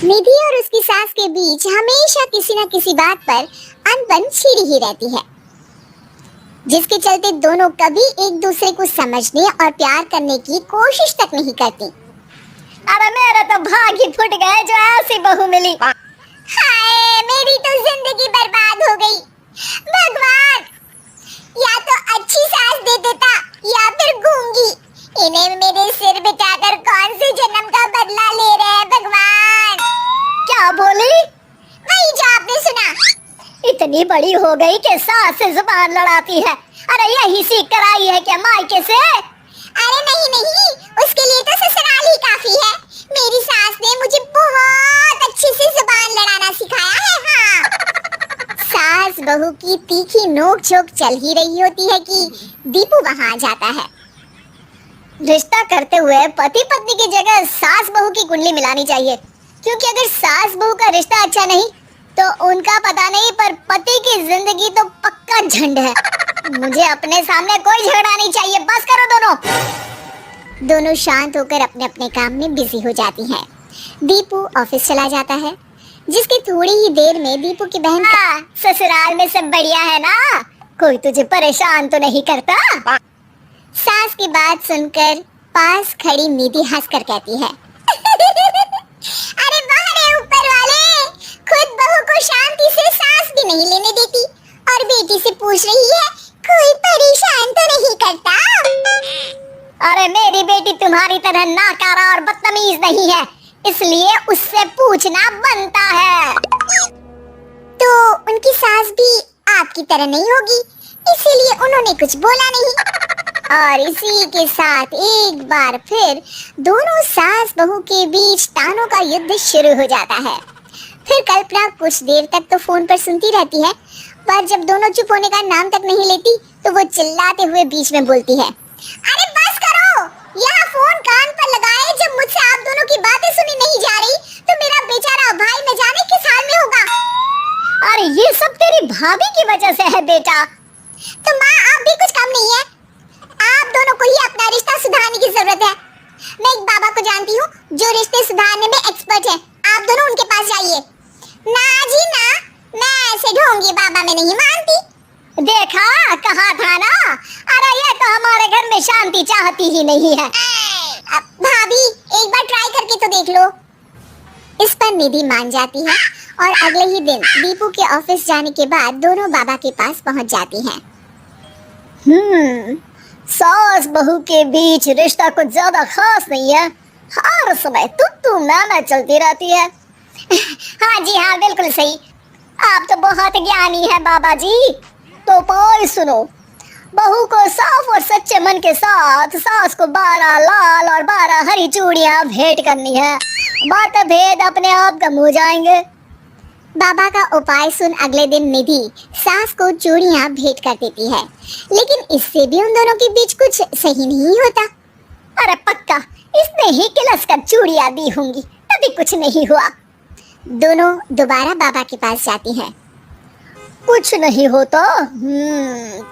निधि और उसकी सास के बीच हमेशा किसी न किसी बात पर अनबन छिड़ी ही रहती है, जिसके चलते दोनों कभी एक दूसरे को समझने और प्यार करने की कोशिश तक नहीं करती। अरे मेरा तो भाग ही फूट गए जो ऐसी बहू मिली। हाय, मेरी तो जिंदगी बर्बाद हो गई। भगवान, या तो अच्छी सास दे देता या फिर गूंगी। इन्हें मेरे सिर बिठाकर कौन से जन्म का बदला ले रहे हैं भगवान। क्या बोली? वही जो आपने सुना। इतनी बड़ी हो गई कि सास से जुबान लड़ाती है। अरे यही सीख कर आई है क्या मायके से? अरे नहीं, उसके लिए तो ससुराल ही काफी है। मेरी सास ने मुझे बहुत अच्छे से जुबान लड़ाना सिखाया है। हाँ। सास बहू की तीखी नोक झोंक चल ही रही होती है कि दीपू वहां आ जाता है। रिश्ता करते हुए पति पत्नी की जगह सास बहू की कुंडली मिलानी चाहिए, क्योंकि अगर सास बहू का रिश्ता अच्छा नहीं तो उनका पता नहीं, पर पति की जिंदगी तो पक्का झंड है। मुझे अपने सामने कोई झगड़ा नहीं चाहिए। बस करो दोनों। दोनों शांत होकर अपने अपने काम में बिजी हो जाती हैं। दीपू ऑफिस चला जाता है, जिसके थोड़ी ही देर में दीपू की बहन ससुराल में सब बढ़िया है ना? कोई तुझे परेशान तो नहीं करता? सास की बात सुनकर पास खड़ी निधि हंसकर कहती है, अरे वाह रे ऊपर वाले, खुद बहू को शांति से सांस भी नहीं लेने देती और बेटी से पूछ रही है कोई परेशान तो नहीं करता। अरे मेरी बेटी तुम्हारी तरह नाकारा और बदतमीज नहीं है, इसलिए उससे पूछना बनता है। तो उनकी सास भी आपकी तरह नहीं होगी, इसीलिए उन्होंने कुछ बोला नहीं। और इसी के साथ एक बार फिर दोनों सास बहू के बीच तानों का युद्ध शुरू हो जाता है। फिर कल्पना कुछ देर तक तो फोन पर सुनती रहती है, पर जब दोनों चुप होने का नाम तक नहीं लेती तो वो चिल्लाते हुए बीच में बोलती है, अरे बस करो, यहाँ फोन कान पर लगाए। जब मुझसे आप दोनों की बातें सुनी नहीं जा रही तो मेरा बेचारा भाई न जाने किस हाल में होगा। अरे ये सब तेरी भाभी की वजह से है बेटा। तो माँ, आप भी कुछ कम नहीं है। आप दोनों को ही अपना रिश्ता सुधारने की जरूरत है। मैं एक बाबा को जानती हूँ जो रिश्ते सुधारने में एक्सपर्ट है। आप दोनों उनके पास जाइए। ना जी ना, मैं ऐसे ढोंगी बाबा में नहीं मानती। देखा, कहा था ना। अरे ये तो हमारे घर में शांति चाहती ही नहीं है। भाभी, एक बार ट्राई करके तो देख लो। इस पर निधि मान जाती है और अगले ही दिन दीपू के ऑफिस जाने के बाद दोनों बाबा के पास पहुंच जाती हैं। सास बहू के बीच रिश्ता कुछ ज्यादा खास नहीं है। हर समय तू मैं चलती रहती है। हाँ जी हाँ, बिल्कुल सही। आप तो बहुत ज्ञानी है बाबा जी। तो पाई सुनो, बहू को साफ और सच्चे मन के साथ सास को 12 लाल और 12 हरी चूड़ियां भेंट करनी है। बात भेद अपने आप कम हो जाएंगे। बाबा का उपाय सुन अगले दिन निधि सास को चूड़ियां भेंट कर देती है, लेकिन इससे भी उन दोनों के बीच कुछ सही नहीं होता। अरे पक्का इसने ही किलस कर चूड़ियां दी होंगी, तभी कुछ नहीं हुआ। दोनों दोबारा बाबा के पास जाती हैं। कुछ नहीं होता।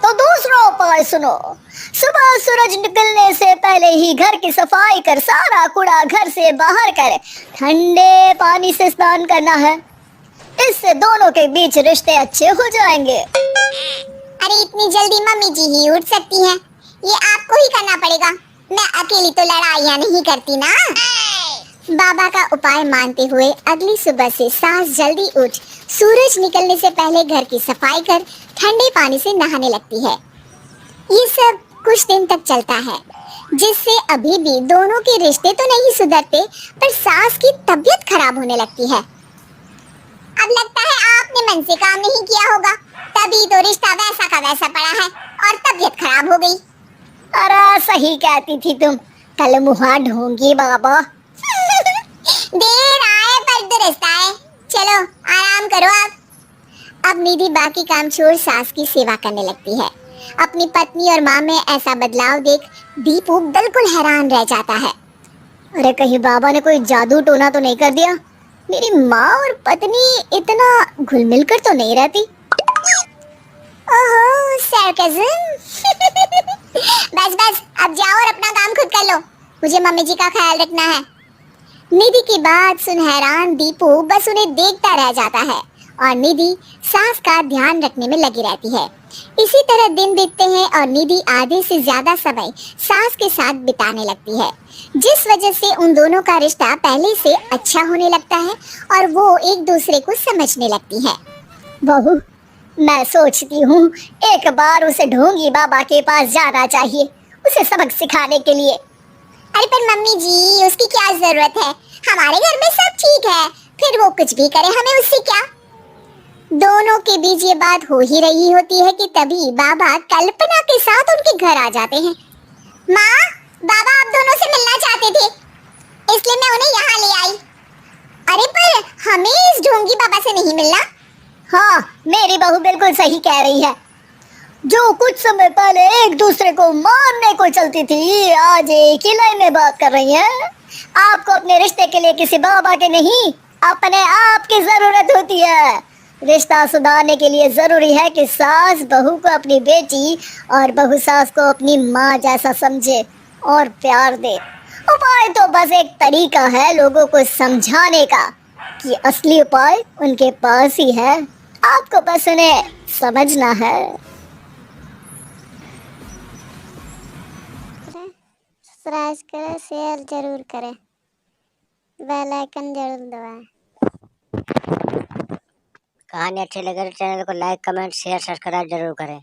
तो दूसरा उपाय सुनो। सुबह सूरज निकलने से पहले ही घर की सफाई कर सारा कूड़ा घर से बाहर कर ठंडे पानी से स्नान करना है। इससे दोनों के बीच रिश्ते अच्छे हो जाएंगे। अरे इतनी जल्दी मम्मी जी ही उठ सकती हैं? ये आपको ही करना पड़ेगा। मैं अकेली तो लड़ाइयाँ नहीं करती ना। बाबा का उपाय मानते हुए अगली सुबह से सास जल्दी उठ सूरज निकलने से पहले घर की सफाई कर ठंडे पानी से नहाने लगती है। ये सब कुछ दिन तक चलता है, जिससे अभी भी दोनों के रिश्ते तो नहीं सुधरते, पर सास की तबीयत खराब होने लगती है। अब लगता है आपने मन से काम नहीं किया होगा, तभी तो रिश्ता वैसा का वैसा पड़ा है और तबीयत खराब हो गई। अरे सही कहती थी तुम, कल मुहा ढूंढी बाबा। देर आए पर दुरुस्त आए। चलो आराम करो अब निधि बाकी काम छोड़ सास की सेवा करने लगती है। अपनी पत्नी और माँ में ऐसा बदलाव देख दीपू बिल्कुल हैरान रह जाता है। अरे कहीं बाबा ने कोई जादू टोना तो नहीं कर दिया? मेरी माँ और पत्नी इतना घुल मिल कर तो नहीं रहती। ओहो सरकज़म। बस अब जाओ और अपना काम खुद कर लो, मुझे मम्मी जी का ख्याल रखना है। निधि की बात सुन हैरान दीपू बस उन्हें देखता रह जाता है और निधि सास का ध्यान रखने में लगी रहती है। इसी तरह दिन बीतते हैं और निधि आधे से ज्यादा समय सास के साथ बिताने लगती है, जिस वजह से उन दोनों का रिश्ता पहले से अच्छा होने लगता है और वो एक दूसरे को समझने लगती है। बहू, मैं सोचती हूँ एक बार उसे ढोंगी बाबा के पास जाना चाहिए, उसे सबक सिखाने के लिए। अरे पर मम्मी जी, उसकी क्या जरूरत है? हमारे घर में सब ठीक है, फिर वो कुछ भी करे, हमें उससे क्या। दोनों के बीच ये बात हो ही रही होती है कि तभी बाबा कल्पना के साथ उनके घर आ जाते हैं। माँ, बाबा आप दोनों से मिलना चाहते थे, इसलिए मैं उन्हें यहाँ ले आई। अरे पर हमें इस ढोंगी बाबा से नहीं मिलना। हाँ, मेरी बहू बिल्कुल सही कह रही है। जो कुछ समय पहले एक दूसरे को मारने को चलती थी, आज एक ही लाइन में बात कर रही है। आपको अपने रिश्ते के लिए किसी बाबा के नहीं, अपने आप की जरूरत होती है। रिश्ता सुधारने के लिए जरूरी है कि सास बहू को अपनी बेटी और बहू सास को अपनी माँ जैसा समझे और प्यार दे। उपाय तो बस एक तरीका है लोगों को समझाने का कि असली उपाय उनके पास ही है, आपको बस उन्हें समझना है। सब्सक्राइब करें, शेयर जरूर करें, बेल आइकन जरूर दबाएं। कहानी अच्छी लगे तो चैनल को लाइक, कमेंट, शेयर, सब्सक्राइब जरूर करें।